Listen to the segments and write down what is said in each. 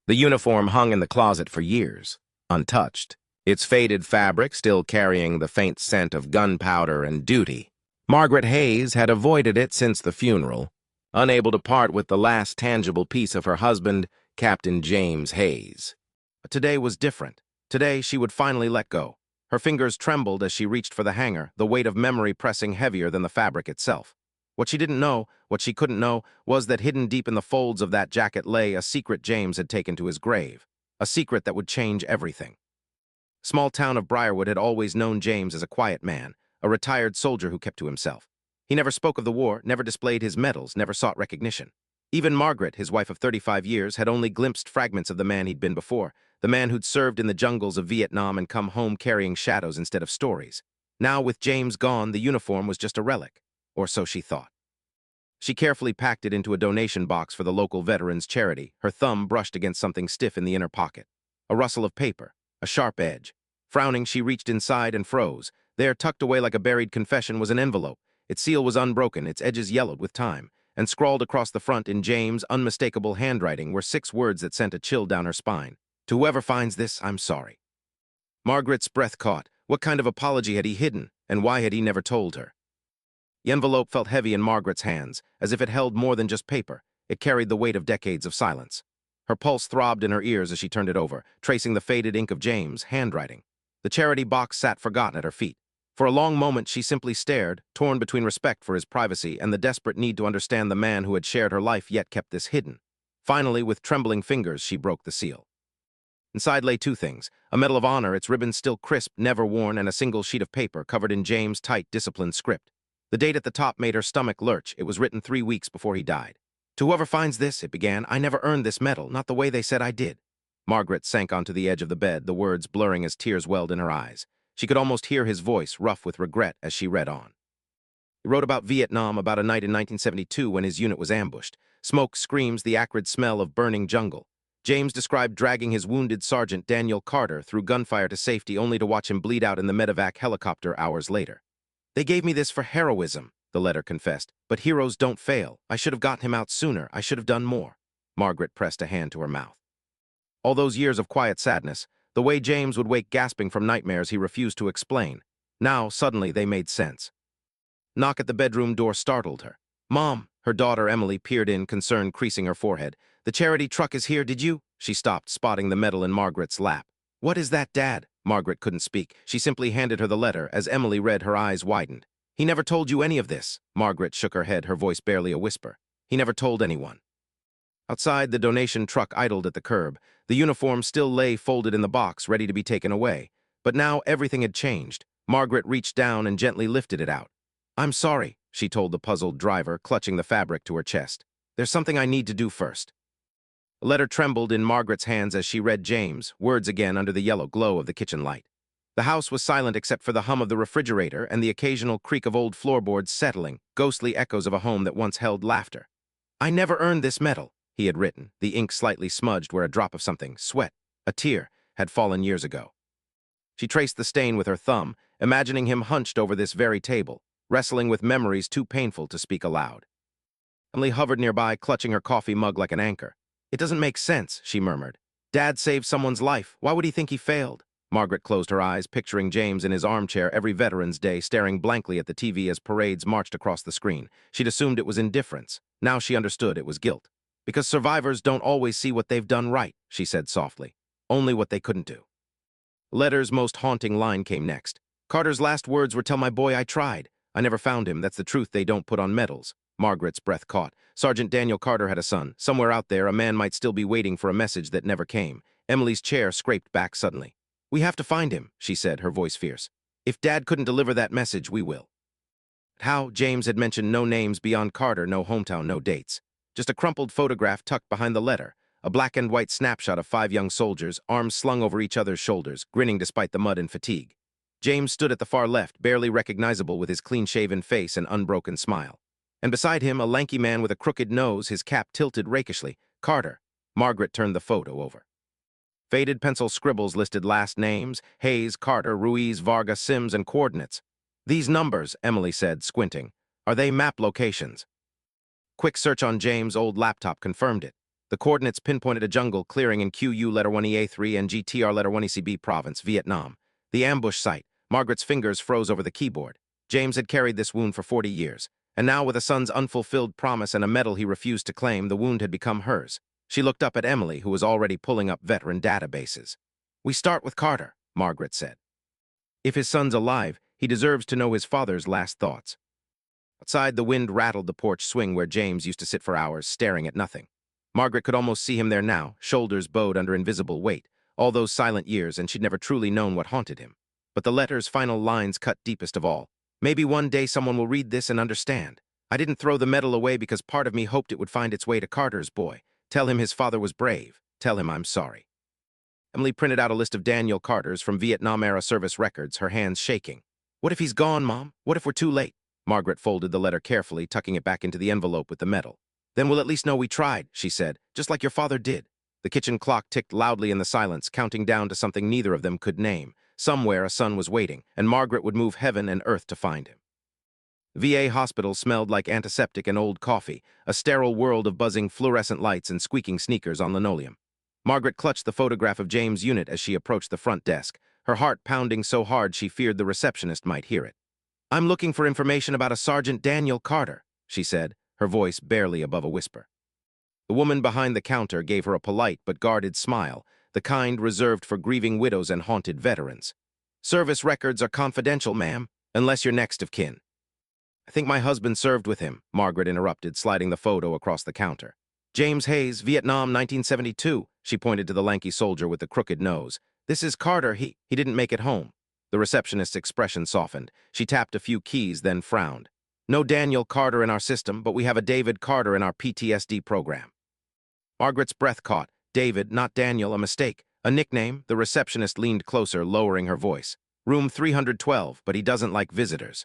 The uniform hung in the closet for years, untouched, its faded fabric still carrying the faint scent of gunpowder and duty. Margaret Hayes had avoided it since the funeral, unable to part with the last tangible piece of her husband, Captain James Hayes. But today was different. Today she would finally let go. Her fingers trembled as she reached for the hanger, the weight of memory pressing heavier than the fabric itself. What she didn't know, what she couldn't know, was that hidden deep in the folds of that jacket lay a secret James had taken to his grave, a secret that would change everything. Small town of Briarwood had always known James as a quiet man, a retired soldier who kept to himself. He never spoke of the war, never displayed his medals, never sought recognition. Even Margaret, his wife of 35 years, had only glimpsed fragments of the man he'd been before, the man who'd served in the jungles of Vietnam and come home carrying shadows instead of stories. Now, with James gone, the uniform was just a relic, or so she thought. She carefully packed it into a donation box for the local veterans' charity, her thumb brushed against something stiff in the inner pocket. A rustle of paper, a sharp edge. Frowning, she reached inside and froze. There, tucked away like a buried confession, was an envelope. Its seal was unbroken, its edges yellowed with time, and scrawled across the front in James' unmistakable handwriting were 6 words that sent a chill down her spine. To whoever finds this, I'm sorry. Margaret's breath caught. What kind of apology had he hidden, and why had he never told her? The envelope felt heavy in Margaret's hands, as if it held more than just paper. It carried the weight of decades of silence. Her pulse throbbed in her ears as she turned it over, tracing the faded ink of James' handwriting. The charity box sat forgotten at her feet. For a long moment she simply stared, torn between respect for his privacy and the desperate need to understand the man who had shared her life yet kept this hidden. Finally, with trembling fingers, she broke the seal. Inside lay 2 things, a Medal of Honor, its ribbon still crisp, never worn, and a single sheet of paper covered in James' tight, disciplined script. The date at the top made her stomach lurch. It was written 3 weeks before he died. To whoever finds this, it began, I never earned this medal, not the way they said I did. Margaret sank onto the edge of the bed, the words blurring as tears welled in her eyes. She could almost hear his voice, rough with regret, as she read on. He wrote about Vietnam, about a night in 1972 when his unit was ambushed. Smoke, screams, the acrid smell of burning jungle. James described dragging his wounded Sergeant Daniel Carter through gunfire to safety only to watch him bleed out in the medevac helicopter hours later. They gave me this for heroism, the letter confessed. But heroes don't fail. I should have gotten him out sooner. I should have done more. Margaret pressed a hand to her mouth. All those years of quiet sadness, the way James would wake gasping from nightmares he refused to explain. Now, suddenly, they made sense. Knock at the bedroom door startled her. Mom, her daughter Emily peered in, concern creasing her forehead. The charity truck is here, did you? She stopped, spotting the medal in Margaret's lap. What is that, Dad? Margaret couldn't speak. She simply handed her the letter. As Emily read, her eyes widened. He never told you any of this. Margaret shook her head, her voice barely a whisper. He never told anyone. Outside, the donation truck idled at the curb. The uniform still lay folded in the box, ready to be taken away. But now everything had changed. Margaret reached down and gently lifted it out. I'm sorry, she told the puzzled driver, clutching the fabric to her chest. There's something I need to do first. The letter trembled in Margaret's hands as she read James, words again under the yellow glow of the kitchen light. The house was silent except for the hum of the refrigerator and the occasional creak of old floorboards settling, ghostly echoes of a home that once held laughter. I never earned this medal, he had written, the ink slightly smudged where a drop of something, sweat, a tear, had fallen years ago. She traced the stain with her thumb, imagining him hunched over this very table, wrestling with memories too painful to speak aloud. Emily hovered nearby, clutching her coffee mug like an anchor. It doesn't make sense, she murmured. Dad saved someone's life. Why would he think he failed? Margaret closed her eyes, picturing James in his armchair every Veterans Day, staring blankly at the TV as parades marched across the screen. She'd assumed it was indifference. Now she understood it was guilt. Because survivors don't always see what they've done right, she said softly. Only what they couldn't do. The letter's most haunting line came next. Carter's last words were, tell my boy I tried. I never found him. That's the truth they don't put on medals. Margaret's breath caught. Sergeant Daniel Carter had a son. Somewhere out there, a man might still be waiting for a message that never came. Emily's chair scraped back suddenly. We have to find him, she said, her voice fierce. If Dad couldn't deliver that message, we will. How James had mentioned no names beyond Carter, no hometown, no dates. Just a crumpled photograph tucked behind the letter, a black and white snapshot of 5 young soldiers, arms slung over each other's shoulders, grinning despite the mud and fatigue. James stood at the far left, barely recognizable with his clean-shaven face and unbroken smile. And beside him, a lanky man with a crooked nose, his cap tilted rakishly. Carter. Margaret turned the photo over. Faded pencil scribbles listed last names, Hayes, Carter, Ruiz, Vargas, Sims, and coordinates. These numbers, Emily said, squinting, are they map locations? Quick search on James' old laptop confirmed it. The coordinates pinpointed a jungle clearing in QU letter 1EA3 and GTR letter 1ECB province, Vietnam. The ambush site. Margaret's fingers froze over the keyboard. James had carried this wound for 40 years, and now with a son's unfulfilled promise and a medal he refused to claim, the wound had become hers. She looked up at Emily, who was already pulling up veteran databases. "We start with Carter," Margaret said. "If his son's alive, he deserves to know his father's last thoughts." Outside, the wind rattled the porch swing where James used to sit for hours, staring at nothing. Margaret could almost see him there now, shoulders bowed under invisible weight, all those silent years, and she'd never truly known what haunted him. But the letter's final lines cut deepest of all. "Maybe one day someone will read this and understand. I didn't throw the medal away because part of me hoped it would find its way to Carter's boy. Tell him his father was brave. Tell him I'm sorry." Emily printed out a list of Daniel Carter's from Vietnam-era service records, her hands shaking. "What if he's gone, Mom? What if we're too late?" Margaret folded the letter carefully, tucking it back into the envelope with the medal. "Then we'll at least know we tried," she said, "just like your father did." The kitchen clock ticked loudly in the silence, counting down to something neither of them could name. Somewhere a son was waiting, and Margaret would move heaven and earth to find him. VA hospital smelled like antiseptic and old coffee, a sterile world of buzzing fluorescent lights and squeaking sneakers on linoleum. Margaret clutched the photograph of James' unit as she approached the front desk, her heart pounding so hard she feared the receptionist might hear it. "I'm looking for information about a Sergeant Daniel Carter," she said, her voice barely above a whisper. The woman behind the counter gave her a polite but guarded smile, the kind reserved for grieving widows and haunted veterans. "Service records are confidential, ma'am, unless you're next of kin." "I think my husband served with him," Margaret interrupted, sliding the photo across the counter. "James Hayes, Vietnam, 1972, she pointed to the lanky soldier with the crooked nose. "This is Carter, he didn't make it home." The receptionist's expression softened. She tapped a few keys, then frowned. "No Daniel Carter in our system, but we have a David Carter in our PTSD program." Margaret's breath caught. David, not Daniel, a mistake. A nickname. The receptionist leaned closer, lowering her voice. "Room 312, but he doesn't like visitors."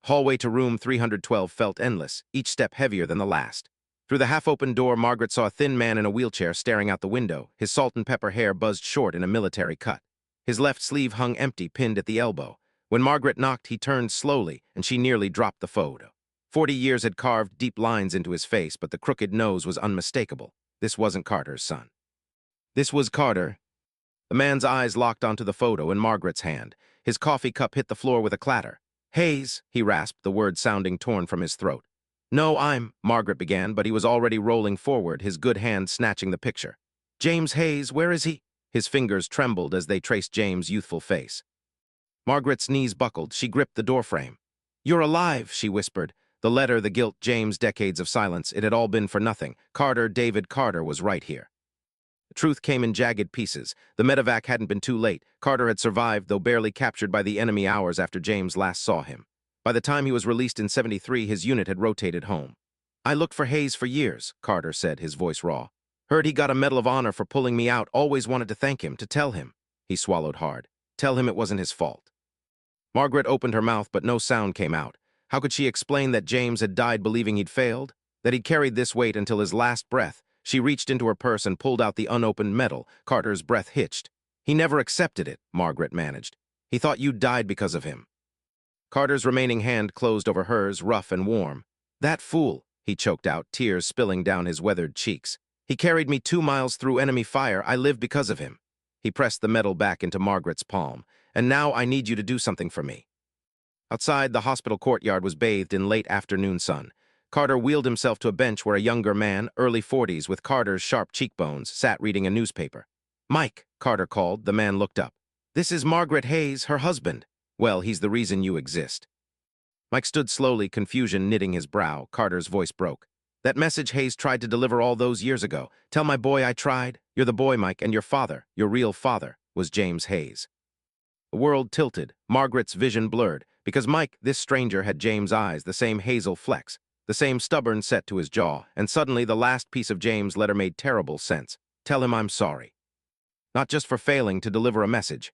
Hallway to room 312 felt endless, each step heavier than the last. Through the half-open door, Margaret saw a thin man in a wheelchair staring out the window, his salt and pepper hair buzzed short in a military cut. His left sleeve hung empty, pinned at the elbow. When Margaret knocked, he turned slowly, and she nearly dropped the photo. 40 years had carved deep lines into his face, but the crooked nose was unmistakable. This wasn't Carter's son. This was Carter. The man's eyes locked onto the photo in Margaret's hand. His coffee cup hit the floor with a clatter. "Hayes," he rasped, the word sounding torn from his throat. "No, Margaret began, but he was already rolling forward, his good hand snatching the picture. "James Hayes, where is he?" His fingers trembled as they traced James' youthful face. Margaret's knees buckled. She gripped the doorframe. "You're alive," she whispered. The letter, the guilt, James' decades of silence, it had all been for nothing. Carter, David Carter, was right here. The truth came in jagged pieces. The medevac hadn't been too late. Carter had survived, though barely captured by the enemy hours after James last saw him. By the time he was released in '73, his unit had rotated home. "I looked for Hayes for years," Carter said, his voice raw. "Heard he got a Medal of Honor for pulling me out, always wanted to thank him, to tell him." He swallowed hard. "Tell him it wasn't his fault." Margaret opened her mouth, but no sound came out. How could she explain that James had died believing he'd failed? That he'd carried this weight until his last breath? She reached into her purse and pulled out the unopened medal. Carter's breath hitched. "He never accepted it," Margaret managed. "He thought you died because of him." Carter's remaining hand closed over hers, rough and warm. "That fool," he choked out, tears spilling down his weathered cheeks. "He carried me 2 miles through enemy fire. I live because of him." He pressed the medal back into Margaret's palm. "And now I need you to do something for me." Outside, the hospital courtyard was bathed in late afternoon sun. Carter wheeled himself to a bench where a younger man, early 40s, with Carter's sharp cheekbones, sat reading a newspaper. "Mike," Carter called. The man looked up. "This is Margaret Hayes, her husband." "Well, he's the reason you exist." Mike stood slowly, confusion knitting his brow. Carter's voice broke. "That message Hayes tried to deliver all those years ago. Tell my boy I tried. You're the boy, Mike, and your father, your real father, was James Hayes." The world tilted. Margaret's vision blurred. Because Mike, this stranger, had James' eyes, the same hazel flecks, the same stubborn set to his jaw, and suddenly the last piece of James' letter made terrible sense. Tell him I'm sorry. Not just for failing to deliver a message.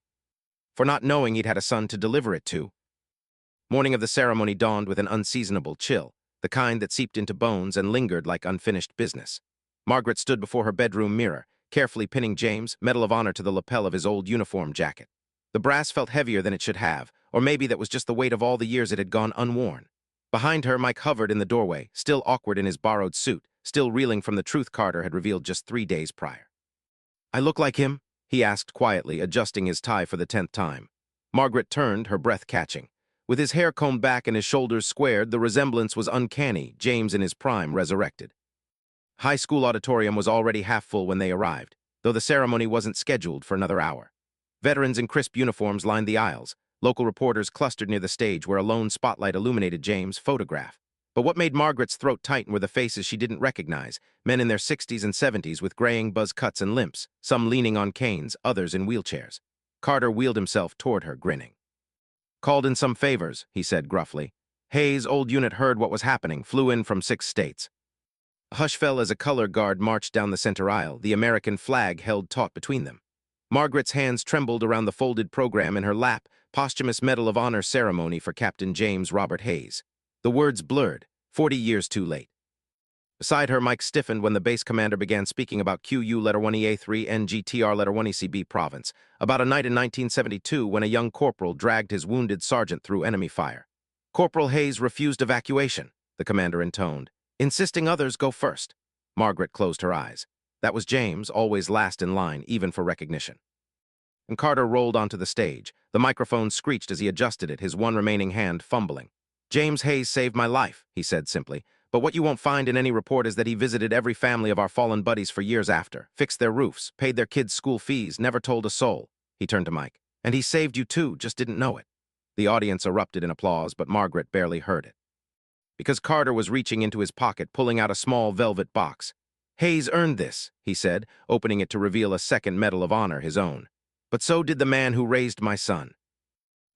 For not knowing he'd had a son to deliver it to. Morning of the ceremony dawned with an unseasonable chill, the kind that seeped into bones and lingered like unfinished business. Margaret stood before her bedroom mirror, carefully pinning James' Medal of Honor to the lapel of his old uniform jacket. The brass felt heavier than it should have, or maybe that was just the weight of all the years it had gone unworn. Behind her, Mike hovered in the doorway, still awkward in his borrowed suit, still reeling from the truth Carter had revealed just 3 days prior. "I look like him?" he asked quietly, adjusting his tie for the 10th time. Margaret turned, her breath catching. With his hair combed back and his shoulders squared, the resemblance was uncanny, James in his prime resurrected. High school auditorium was already half full when they arrived, though the ceremony wasn't scheduled for another hour. Veterans in crisp uniforms lined the aisles. Local reporters clustered near the stage where a lone spotlight illuminated James' photograph. But what made Margaret's throat tighten were the faces she didn't recognize, men in their 60s and 70s with graying buzz cuts and limps, some leaning on canes, others in wheelchairs. Carter wheeled himself toward her, grinning. "Called in some favors," he said gruffly. Hayes' old unit heard what was happening, flew in from 6 states. A hush fell as a color guard marched down the center aisle, the American flag held taut between them. Margaret's hands trembled around the folded program in her lap, posthumous Medal of Honor ceremony for Captain James Robert Hayes. The words blurred, 40 years too late. Beside her, Mike stiffened when the base commander began speaking about QU letter 1EA3 NGTR letter 1ECB province, about a night in 1972 when a young corporal dragged his wounded sergeant through enemy fire. "Corporal Hayes refused evacuation," the commander intoned, insisting others go first. Margaret closed her eyes. That was James, always last in line, even for recognition. And Carter rolled onto the stage. The microphone screeched as he adjusted it, his one remaining hand fumbling. "James Hayes saved my life," he said simply. "But what you won't find in any report is that he visited every family of our fallen buddies for years after, fixed their roofs, paid their kids' school fees, never told a soul." He turned to Mike. "And he saved you too, just didn't know it." The audience erupted in applause, but Margaret barely heard it. Because Carter was reaching into his pocket, pulling out a small velvet box. "Hayes earned this," he said, opening it to reveal a second Medal of Honor, his own. "But so did the man who raised my son."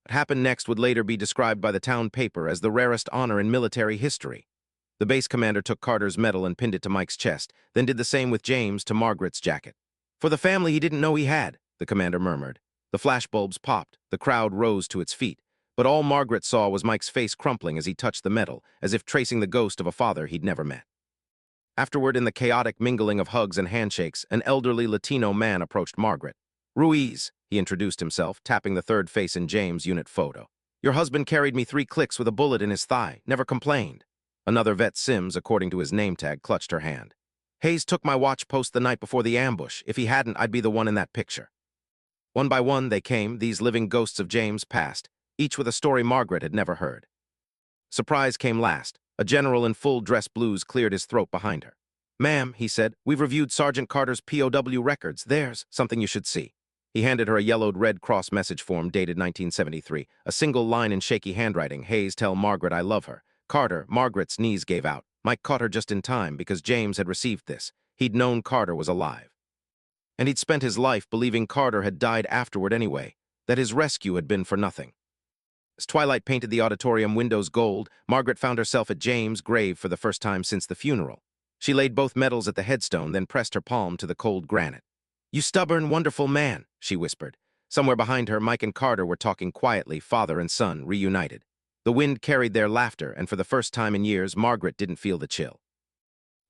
What happened next would later be described by the town paper as the rarest honor in military history. The base commander took Carter's medal and pinned it to Mike's chest, then did the same with James to Margaret's jacket. "For the family he didn't know he had," the commander murmured. The flashbulbs popped, the crowd rose to its feet, but all Margaret saw was Mike's face crumpling as he touched the medal, as if tracing the ghost of a father he'd never met. Afterward, in the chaotic mingling of hugs and handshakes, an elderly Latino man approached Margaret. "Ruiz," he introduced himself, tapping the third face in James' unit photo. "Your husband carried me 3 clicks with a bullet in his thigh, never complained." Another vet, Sims, according to his name tag, clutched her hand. "Hayes took my watch post the night before the ambush. If he hadn't, I'd be the one in that picture." One by one they came, these living ghosts of James past, each with a story Margaret had never heard. Surprise came last. A general in full dress blues cleared his throat behind her. "Ma'am," he said, "we've reviewed Sergeant Carter's POW records. There's something you should see." He handed her a yellowed Red Cross message form dated 1973, a single line in shaky handwriting. "Hayes, tell Margaret I love her." Carter, Margaret's knees gave out. Mike caught her just in time because James had received this. He'd known Carter was alive. And he'd spent his life believing Carter had died afterward anyway, that his rescue had been for nothing. As twilight painted the auditorium windows gold, Margaret found herself at James' grave for the first time since the funeral. She laid both medals at the headstone, then pressed her palm to the cold granite. "You stubborn, wonderful man," she whispered. Somewhere behind her, Mike and Carter were talking quietly, father and son, reunited. The wind carried their laughter, and for the first time in years, Margaret didn't feel the chill.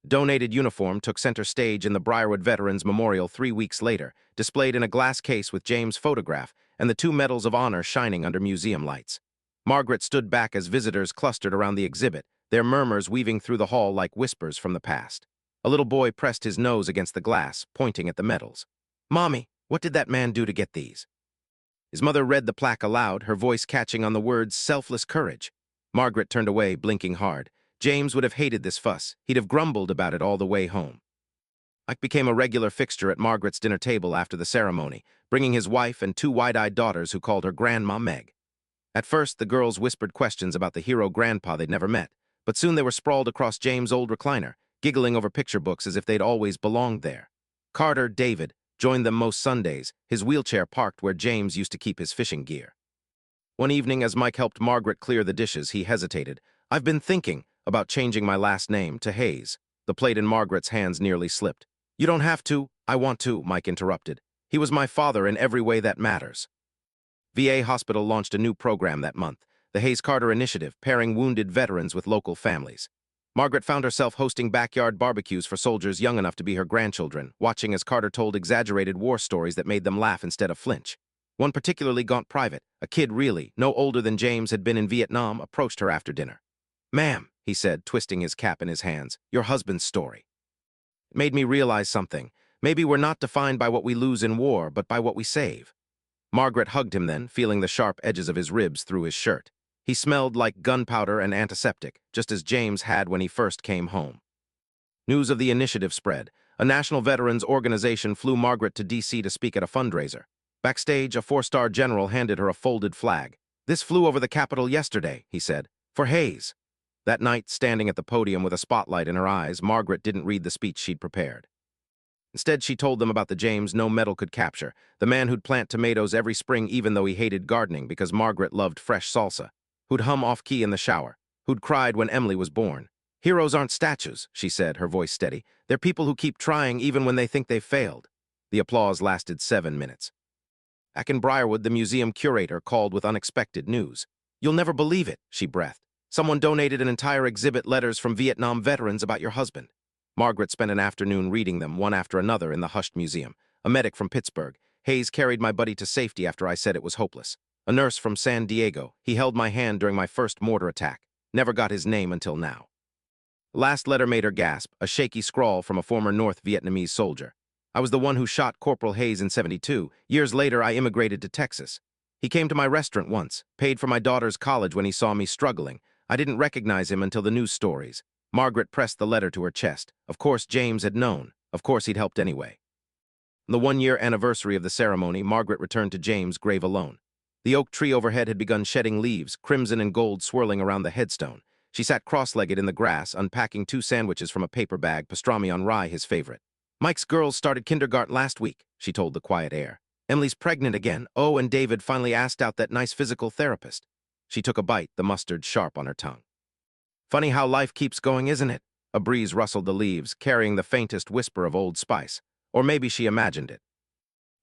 Donated uniform took center stage in the Briarwood Veterans Memorial 3 weeks later, displayed in a glass case with James' photograph and the 2 Medals of Honor shining under museum lights. Margaret stood back as visitors clustered around the exhibit, their murmurs weaving through the hall like whispers from the past. A little boy pressed his nose against the glass, pointing at the medals. "Mommy, what did that man do to get these?" His mother read the plaque aloud, her voice catching on the words selfless courage. Margaret turned away, blinking hard. James would have hated this fuss. He'd have grumbled about it all the way home. Ike became a regular fixture at Margaret's dinner table after the ceremony, bringing his wife and 2 wide-eyed daughters who called her Grandma Meg. At first, the girls whispered questions about the hero grandpa they'd never met, but soon they were sprawled across James' old recliner, giggling over picture books as if they'd always belonged there. Carter, David, joined them most Sundays, his wheelchair parked where James used to keep his fishing gear. One evening, as Mike helped Margaret clear the dishes, he hesitated. "I've been thinking about changing my last name to Hayes." The plate in Margaret's hands nearly slipped. "You don't have to. I want to," Mike interrupted. "He was my father in every way that matters." VA Hospital launched a new program that month, the Hayes Carter Initiative, pairing wounded veterans with local families. Margaret found herself hosting backyard barbecues for soldiers young enough to be her grandchildren, watching as Carter told exaggerated war stories that made them laugh instead of flinch. One particularly gaunt private, a kid really, no older than James had been in Vietnam, approached her after dinner. "Ma'am," he said, twisting his cap in his hands, "your husband's story." made me realize something. Maybe we're not defined by what we lose in war, but by what we save. Margaret hugged him then, feeling the sharp edges of his ribs through his shirt. He smelled like gunpowder and antiseptic, just as James had when he first came home. News of the initiative spread. A national veterans organization flew Margaret to D.C. to speak at a fundraiser. Backstage, a four-star general handed her a folded flag. "This flew over the Capitol yesterday," he said, "for Hayes." That night, standing at the podium with a spotlight in her eyes, Margaret didn't read the speech she'd prepared. Instead, she told them about the James no metal could capture, the man who'd plant tomatoes every spring even though he hated gardening because Margaret loved fresh salsa, who'd hum off-key in the shower, who'd cried when Emily was born. "Heroes aren't statues," she said, her voice steady. "They're people who keep trying even when they think they've failed." The applause lasted 7 minutes. Back in Briarwood, the museum curator called with unexpected news. "You'll never believe it," she breathed. "Someone donated an entire exhibit, letters from Vietnam veterans about your husband." Margaret spent an afternoon reading them, one after another, in the hushed museum. "A medic from Pittsburgh. Hayes carried my buddy to safety after I said it was hopeless. A nurse from San Diego. He held my hand during my first mortar attack. Never got his name until now." The last letter made her gasp, a shaky scrawl from a former North Vietnamese soldier. "I was the one who shot Corporal Hayes in '72. Years later, I immigrated to Texas. He came to my restaurant once, paid for my daughter's college when he saw me struggling. I didn't recognize him until the news stories." Margaret pressed the letter to her chest. Of course James had known. Of course he'd helped anyway. On the 1-year anniversary of the ceremony, Margaret returned to James' grave alone. The oak tree overhead had begun shedding leaves, crimson and gold swirling around the headstone. She sat cross-legged in the grass, unpacking 2 sandwiches from a paper bag, pastrami on rye, his favorite. "Mike's girls started kindergarten last week," she told the quiet air. "Emily's pregnant again. Oh, and David finally asked out that nice physical therapist." She took a bite, the mustard sharp on her tongue. "Funny how life keeps going, isn't it?" A breeze rustled the leaves, carrying the faintest whisper of Old Spice. Or maybe she imagined it.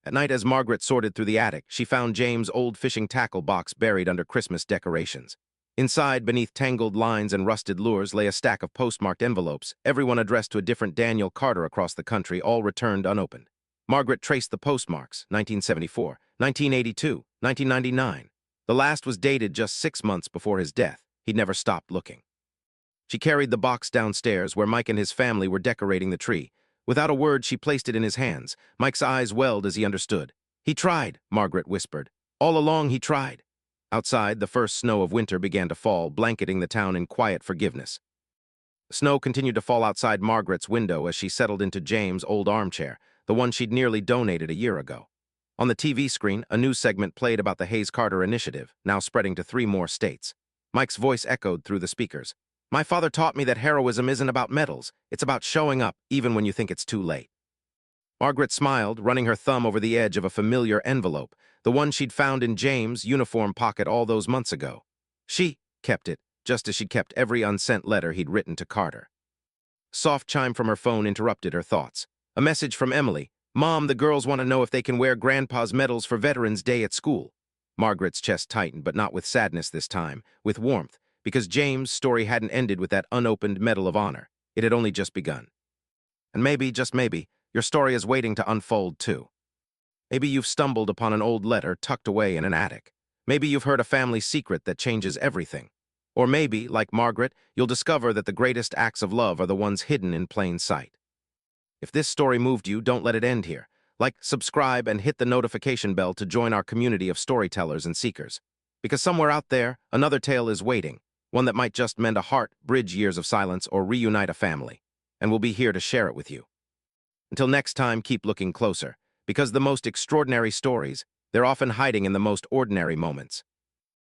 At night, as Margaret sorted through the attic, she found James' old fishing tackle box buried under Christmas decorations. Inside, beneath tangled lines and rusted lures, lay a stack of postmarked envelopes, everyone addressed to a different Daniel Carter across the country, all returned unopened. Margaret traced the postmarks: 1974, 1982, 1999. The last was dated just 6 months before his death. He'd never stopped looking. She carried the box downstairs, where Mike and his family were decorating the tree. Without a word, she placed it in his hands. Mike's eyes welled as he understood. "He tried," Margaret whispered. "All along he tried." Outside, the first snow of winter began to fall, blanketing the town in quiet forgiveness. Snow continued to fall outside Margaret's window as she settled into James' old armchair, the one she'd nearly donated a year ago. On the TV screen, a news segment played about the Hayes-Carter initiative, now spreading to 3 more states. Mike's voice echoed through the speakers. "My father taught me that heroism isn't about medals. It's about showing up, even when you think it's too late." Margaret smiled, running her thumb over the edge of a familiar envelope, the one she'd found in James' uniform pocket all those months ago. She kept it, just as she'd kept every unsent letter he'd written to Carter. A soft chime from her phone interrupted her thoughts. A message from Emily. "Mom, the girls want to know if they can wear Grandpa's medals for Veterans Day at school." Margaret's chest tightened, but not with sadness this time, with warmth, because James' story hadn't ended with that unopened Medal of Honor. It had only just begun. And maybe, just maybe, your story is waiting to unfold too. Maybe you've stumbled upon an old letter tucked away in an attic. Maybe you've heard a family secret that changes everything. Or maybe, like Margaret, you'll discover that the greatest acts of love are the ones hidden in plain sight. If this story moved you, don't let it end here. Like, subscribe, and hit the notification bell to join our community of storytellers and seekers. Because somewhere out there, another tale is waiting, one that might just mend a heart, bridge years of silence, or reunite a family. And we'll be here to share it with you. Until next time, keep looking closer, because the most extraordinary stories, they're often hiding in the most ordinary moments.